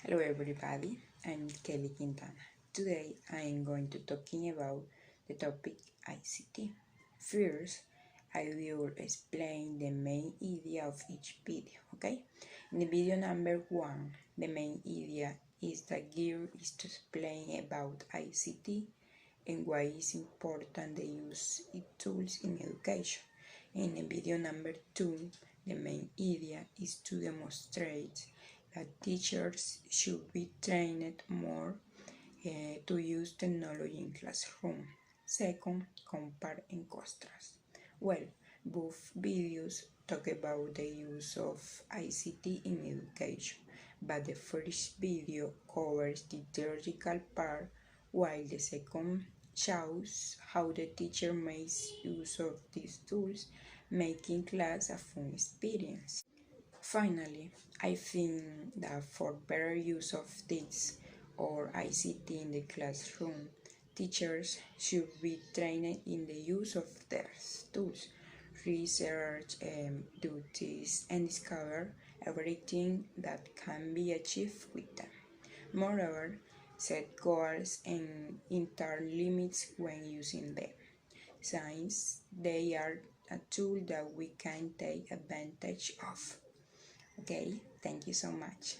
Hello everybody, I'm Kelly Quintana. Today I am going to talking about the topic ICT. First, I will explain the main idea of each video, okay? In the video number 1, the main idea is that gear is to explain about ICT and why it's important to use its tools in education. In the video number 2, the main idea is to demonstrate that teachers should be trained more to use technology in classroom. Second, compare and contrast. Well, both videos talk about the use of ICT in education, but the first video covers the theoretical part, while the second shows how the teacher makes use of these tools, making class a fun experience. Finally, I think that for better use of Tics or ICT in the classroom, teachers should be trained in the use of their tools, research, duties, and discover everything that can be achieved with them. Moreover, set goals and intern limits when using them, since they are a tool that we can take advantage of. Okay, thank you so much.